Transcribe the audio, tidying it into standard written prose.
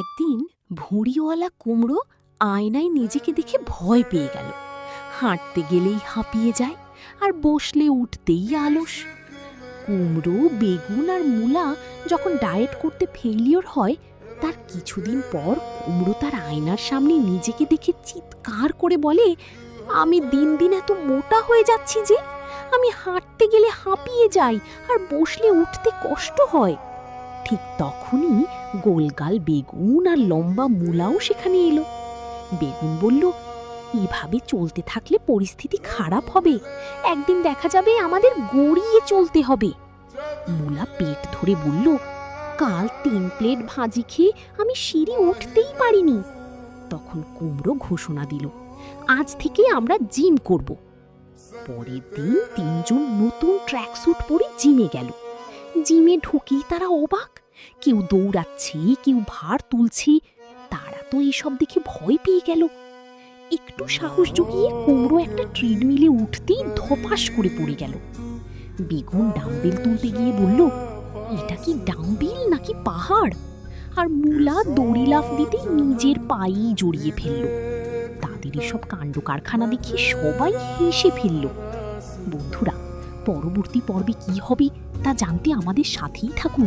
একদিন ভুঁড়িওয়ালা কুমড়ো আয়নায় নিজেকে দেখে ভয় পেয়ে গেল। হাঁটতে গেলেই হাঁপিয়ে যায়, আর বসলে উঠতেই আলস। কুমড়ো, বেগুন আর মূলা যখন ডায়েট করতে ফেলিওর হয়, তার কিছুদিন পর কুমড়ো তার আয়নার সামনে নিজেকে দেখে চিৎকার করে বলে, আমি দিন দিন এত মোটা হয়ে যাচ্ছি যে আমি হাঁটতে গেলে হাঁপিয়ে যাই, আর বসলে উঠতে কষ্ট হয়। ঠিক তখনই গোলগাল বেগুন আর লম্বা মূলাও সেখানে এলো। বেগুন বলল, এভাবে চলতে থাকলে পরিস্থিতি খারাপ হবে, একদিন দেখা যাবে আমাদের গড়িয়ে চলতে হবে। মূলা পেট ধরে বলল, কাল 3 প্লেট ভাজি খেয়ে আমি সিঁড়ি উঠতেই পারিনি। তখন কুমড়ো ঘোষণা দিল, আজ থেকে আমরা জিম করব। পরের দিন 3 জন নতুন ট্র্যাকস্যুট পরে জিমে গেল। জিমে ঢুকেই তারা অবাক, কেউ দৌড়াচ্ছে, কেউ ভার তুলছে। তারা তো এসব দেখে ভয় পেয়ে গেল। একটু সাহস জুগিয়ে কুমড়ো একটা ট্রেডমিলে উঠতেই ধপাস করে পড়ে গেল। বেগুন ডাম্বেল তুলতে গিয়ে বলল, এটা কি ডাম্বেল নাকি পাহাড়? আর মূলা দড়ি লাফ দিতে নিজের পায়েই জড়িয়ে ফেলল। তাদের এসব কাণ্ড কারখানা দেখে সবাই হেসে ফেলল। বন্ধুরা, পরবর্তী পর্বে কি হবে তা জানতে আমাদের সাথেই থাকুন।